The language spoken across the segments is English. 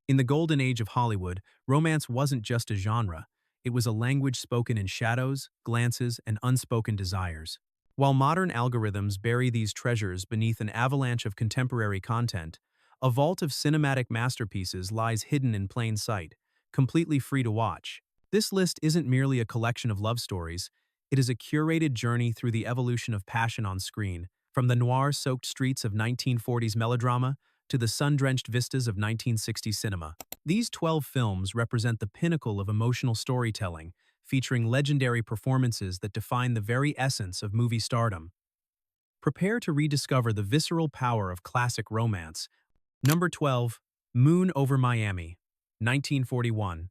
In the golden age of Hollywood, romance wasn't just a genre, it was a language spoken in shadows, glances, and unspoken desires. While modern algorithms bury these treasures beneath an avalanche of contemporary content, a vault of cinematic masterpieces lies hidden in plain sight, completely free to watch. This list isn't merely a collection of love stories, it is a curated journey through the evolution of passion on screen, from the noir-soaked streets of 1940s melodrama to the sun-drenched vistas of 1960s cinema. These 12 films represent the pinnacle of emotional storytelling, featuring legendary performances that define the very essence of movie stardom. Prepare to rediscover the visceral power of classic romance. Number 12, Moon Over Miami, 1941.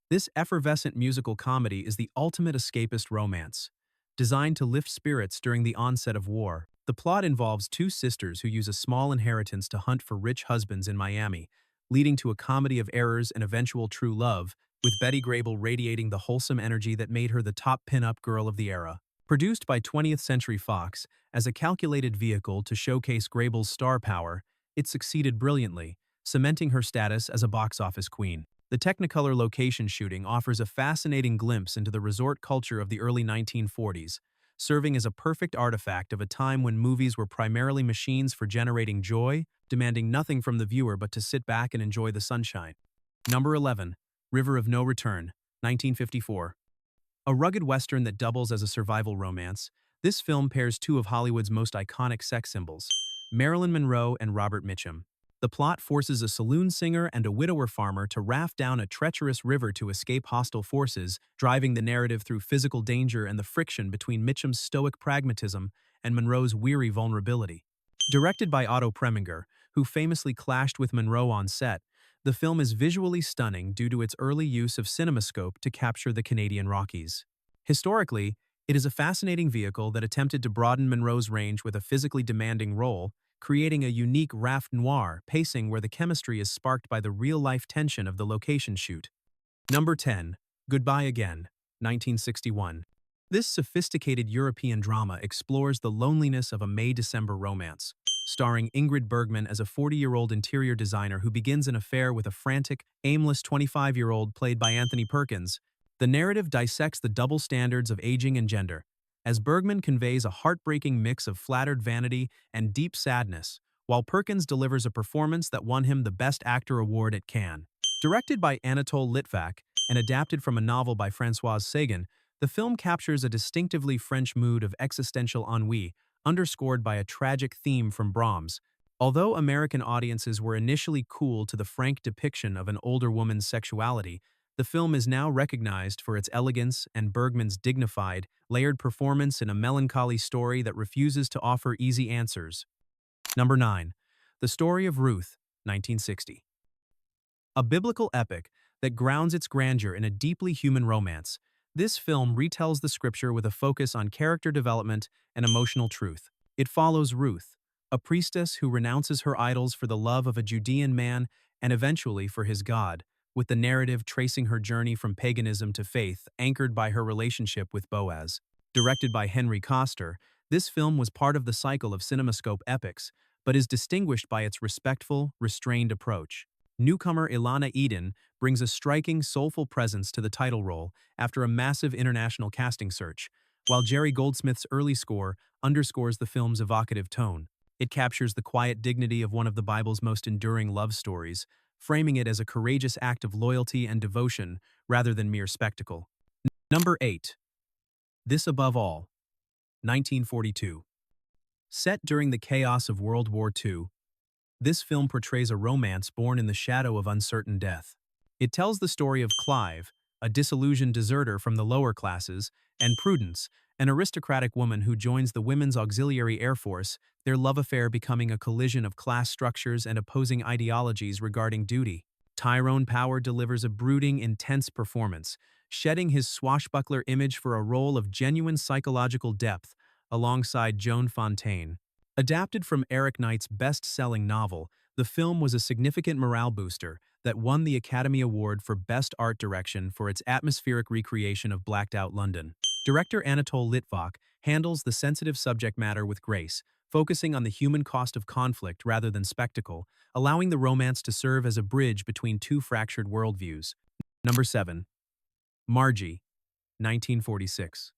This effervescent musical comedy is the ultimate escapist romance. Designed to lift spirits during the onset of war, the plot involves two sisters who use a small inheritance to hunt for rich husbands in Miami, leading to a comedy of errors and eventual true love, with Betty Grable radiating the wholesome energy that made her the top pin-up girl of the era. Produced by 20th Century Fox as a calculated vehicle to showcase Grable's star power, it succeeded brilliantly, cementing her status as a box office queen. The Technicolor location shooting offers a fascinating glimpse into the resort culture of the early 1940s, serving as a perfect artifact of a time when movies were primarily machines for generating joy, demanding nothing from the viewer but to sit back and enjoy the sunshine. Number 11, River of No Return, 1954. A rugged western that doubles as a survival romance, this film pairs two of Hollywood's most iconic sex symbols, Marilyn Monroe and Robert Mitchum. The plot forces a saloon singer and a widower farmer to raft down a treacherous river to escape hostile forces, driving the narrative through physical danger and the friction between Mitchum's stoic pragmatism and Monroe's weary vulnerability. Directed by Otto Preminger, who famously clashed with Monroe on set, the film is visually stunning due to its early use of CinemaScope to capture the Canadian Rockies. Historically, it is a fascinating vehicle that attempted to broaden Monroe's range with a physically demanding role, creating a unique raft noir pacing where the chemistry is sparked by the real-life tension of the location shoot. Number 10, Goodbye Again, 1961. This sophisticated European drama explores the loneliness of a May-December romance, starring Ingrid Bergman as a 40-year-old interior designer who begins an affair with a frantic, aimless 25-year-old played by Anthony Perkins. The narrative dissects the double standards of aging and gender, as Bergman conveys a heartbreaking mix of flattered vanity and deep sadness, while Perkins delivers a performance that won him the Best Actor award at Cannes. Directed by Anatole Litvak and adapted from a novel by Françoise Sagan, the film captures a distinctively French mood of existential ennui, underscored by a tragic theme from Brahms. Although American audiences were initially cool to the frank depiction of an older woman's sexuality, the film is now recognized for its elegance and Bergman's dignified, layered performance in a melancholy story that refuses to offer easy answers. Number 9, The Story of Ruth, 1960. A biblical epic that grounds its grandeur in a deeply human romance, this film retells the scripture with a focus on character development and emotional truth. It follows Ruth, a priestess who renounces her idols for the love of a Judean man and eventually for his God, with the narrative tracing her journey from paganism to faith, anchored by her relationship with Boaz. Directed by Henry Koster, this film was part of the cycle of CinemaScope epics, but is distinguished by its respectful, restrained approach. Newcomer Ilana Eden brings a striking, soulful presence to the title role after a massive international casting search, while Jerry Goldsmith's early score underscores the film's evocative tone. It captures the quiet dignity of one of the Bible's most enduring love stories, framing it as a courageous act of loyalty and devotion rather than mere spectacle. Number 8, This Above All, 1942. Set during the chaos of World War II, this film portrays a romance born in the shadow of uncertain death. It tells the story of Clive, a disillusioned deserter from the lower classes, and Prudence, an aristocratic woman who joins the Women's Auxiliary Air Force, their love affair becoming a collision of class structures and opposing ideologies regarding duty. Tyrone Power delivers a brooding, intense performance, shedding his swashbuckler image for a role of genuine psychological depth alongside Joan Fontaine. Adapted from Eric Knight's best-selling novel, the film was a significant morale booster that won the Academy Award for Best Art Direction for its atmospheric recreation of blacked-out London. Director Anatol Litvak handles the sensitive subject matter with grace, focusing on the human cost of conflict rather than spectacle, allowing the romance to serve as a bridge between two fractured worldviews. Number 7. Margie, 1946.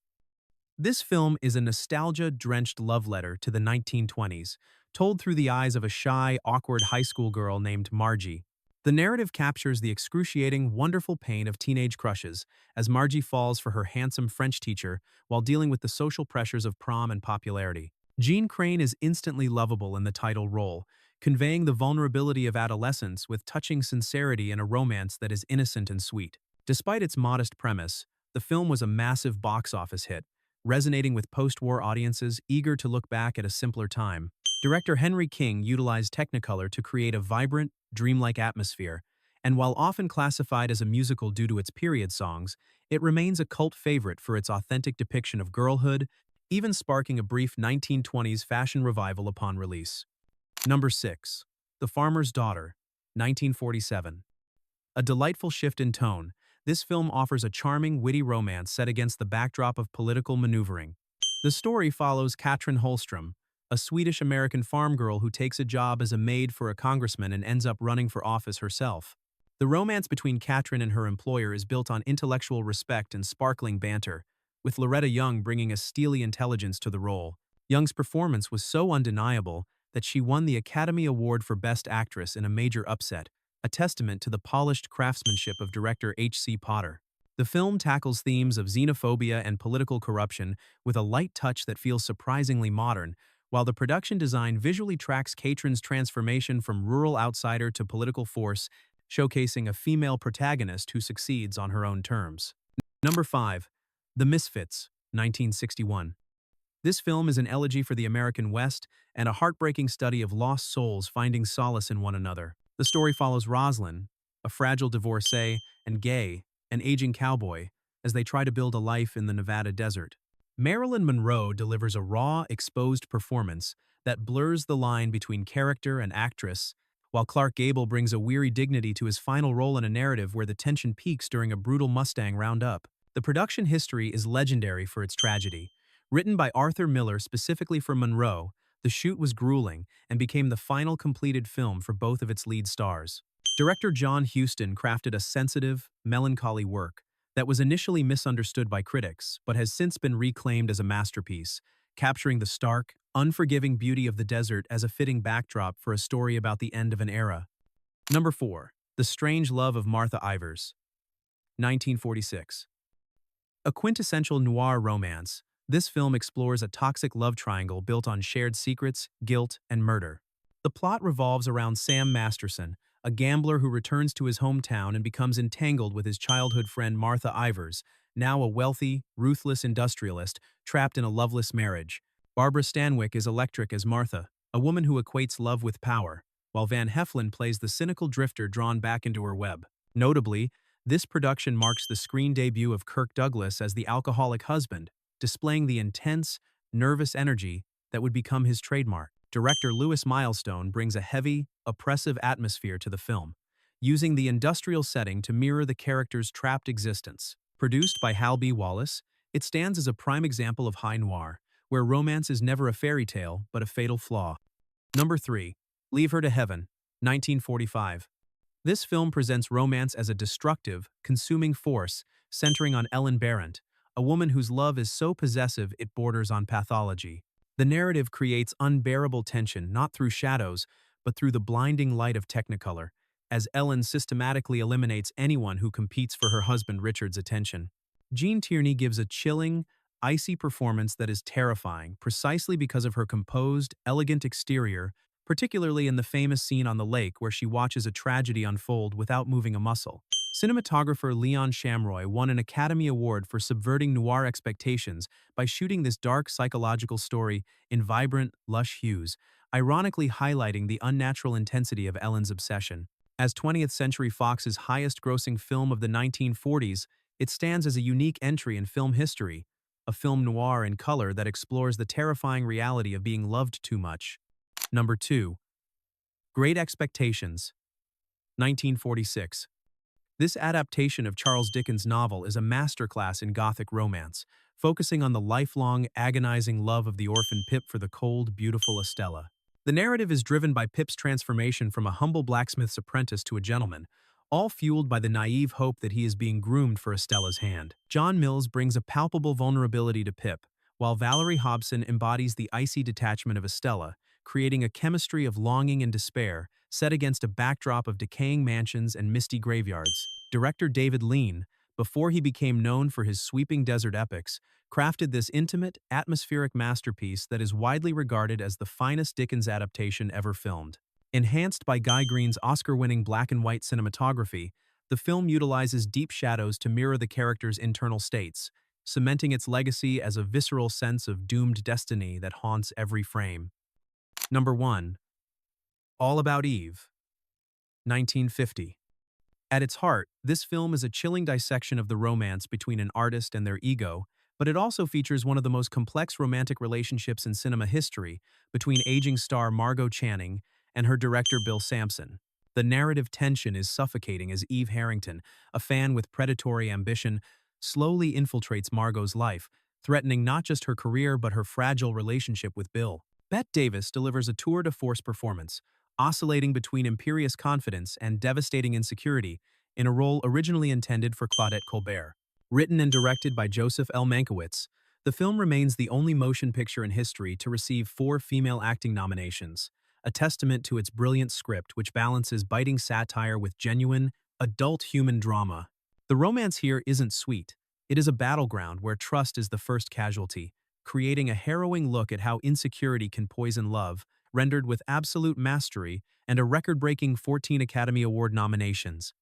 This film is a nostalgia-drenched love letter to the 1920s, told through the eyes of a shy, awkward high school girl named Margie. The narrative captures the excruciating, wonderful pain of teenage crushes as Margie falls for her handsome French teacher while dealing with the social pressures of prom and popularity. Jean Crane is instantly lovable in the title role, conveying the vulnerability of adolescence with touching sincerity in a romance that is innocent and sweet. Despite its modest premise, the film was a massive box office hit, resonating with post-war audiences eager to look back at a simpler time. Director Henry King utilized Technicolor to create a vibrant, dreamlike atmosphere, and while often classified as a musical due to its period songs, it remains a cult favorite for its authentic depiction of girlhood, even sparking a brief 1920s fashion revival upon release. Number 6. The Farmer's Daughter, 1947. A delightful shift in tone, this film offers a charming, witty romance set against the backdrop of political maneuvering. The story follows Katrin Holstrom, a Swedish-American farm girl who takes a job as a maid for a congressman and ends up running for office herself. The romance between Katrin and her employer is built on intellectual respect and sparkling banter, with Loretta Young bringing a steely intelligence to the role. Young's performance was so undeniable that she won the Academy Award for Best Actress in a major upset, a testament to the polished craftsmanship of director H.C. Potter. The film tackles themes of xenophobia and political corruption with a light touch that feels surprisingly modern, while the production design visually tracks Katrin's transformation from rural outsider to political force, showcasing a female protagonist who succeeds on her own terms. Number 5. The Misfits, 1961. This film is an elegy for the American West and a heartbreaking study of lost souls finding solace in one another. The story follows Roslyn, a fragile divorcee, and Gay, an aging cowboy, as they try to build a life in the Nevada desert. Marilyn Monroe delivers a raw, exposed performance that blurs the line between character and actress, while Clark Gable brings a weary dignity to his final role in a narrative where the tension peaks during a brutal Mustang roundup. The production history is legendary for its tragedy. Written by Arthur Miller specifically for Monroe, the shoot was grueling and became the final completed film for both of its lead stars. Director John Huston crafted a sensitive, melancholy work that was initially misunderstood by critics but has since been reclaimed as a masterpiece, capturing the stark, unforgiving beauty of the desert as a fitting backdrop for a story about the end of an era. Number 4. The Strange Love of Martha Ivers, 1946. A quintessential noir romance, this film explores a toxic love triangle built on shared secrets, guilt, and murder. The plot revolves around Sam Masterson, a gambler who returns to his hometown and becomes entangled with his childhood friend Martha Ivers, now a wealthy, ruthless industrialist trapped in a loveless marriage. Barbara Stanwyck is electric as Martha, a woman who equates love with power, while Van Heflin plays the cynical drifter drawn back into her web. Notably, this production marks the screen debut of Kirk Douglas as the alcoholic husband, displaying the intense, nervous energy that would become his trademark. Director Lewis Milestone brings a heavy, oppressive atmosphere to the film, using the industrial setting to mirror the character's trapped existence. Produced by Hal B. Wallace, it stands as a prime example of high noir, where romance is never a fairy tale but a fatal flaw. Number 3. Leave Her to Heaven, 1945. This film presents romance as a destructive, consuming force, centering on Ellen Barrett, a woman whose love is so possessive it borders on pathology. The narrative creates unbearable tension not through shadows, but through the blinding light of Technicolor, as Ellen systematically eliminates anyone who competes for her husband Richard's attention. Gene Tierney gives a chilling, icy performance that is terrifying precisely because of her composed, elegant exterior, particularly in the famous scene on the lake where she watches a tragedy unfold without moving a muscle. Cinematographer Leon Shamroy won an Academy Award for subverting noir expectations by shooting this dark psychological story in vibrant, lush hues, ironically highlighting the unnatural intensity of Ellen's obsession. As 20th Century Fox's highest-grossing film of the 1940s, it stands as a unique entry in film history, a film noir in color that explores the terrifying reality of being loved too much. Number 2. Great Expectations, 1946. This adaptation of Charles Dickens' novel is a masterclass in Gothic romance, focusing on the lifelong, agonizing love of the orphan Pip for the cold, beautiful Estella. The narrative is driven by Pip's transformation from a humble blacksmith's apprentice to a gentleman, all fueled by the naive hope that he is being groomed for Estella's hand. John Mills brings a palpable vulnerability to Pip, while Valerie Hobson embodies the icy detachment of Estella, creating a chemistry of longing and despair set against a backdrop of decaying mansions and misty graveyards. Director David Lean, before he became known for his sweeping desert epics, crafted this intimate, atmospheric masterpiece that is widely regarded as the finest Dickens adaptation ever filmed. Enhanced by Guy Green's Oscar-winning black-and-white cinematography, the film utilizes deep shadows to mirror the characters' internal states, cementing its legacy as a visceral sense of doomed destiny that haunts every frame. Number 1. All About Eve, 1950. At its heart, this film is a chilling dissection of the romance between an artist and their ego, but it also features one of the most complex romantic relationships in cinema history between aging star Margot Channing and her director Bill Sampson. The narrative tension is suffocating as Eve Harrington, a fan with predatory ambition, slowly infiltrates Margot's life, threatening not just her career but her fragile relationship with Bill. Bette Davis delivers a tour de force performance, oscillating between imperious confidence and devastating insecurity, in a role originally intended for Claudette Colbert. Written and directed by Joseph L. Mankiewicz, the film remains the only motion picture in history to receive 4 female acting nominations, a testament to its brilliant script which balances biting satire with genuine, adult human drama. The romance here isn't sweet. It is a battleground where trust is the first casualty, creating a harrowing look at how insecurity can poison love, rendered with absolute mastery and a record-breaking 14 Academy Award nominations.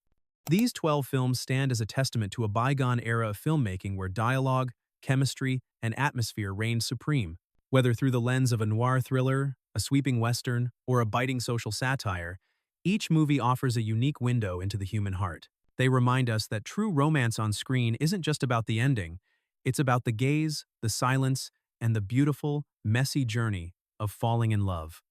These 12 films stand as a testament to a bygone era of filmmaking where dialogue, chemistry, and atmosphere reigned supreme. Whether through the lens of a noir thriller, a sweeping western, or a biting social satire, each movie offers a unique window into the human heart. They remind us that true romance on screen isn't just about the ending, it's about the gaze, the silence, and the beautiful, messy journey of falling in love.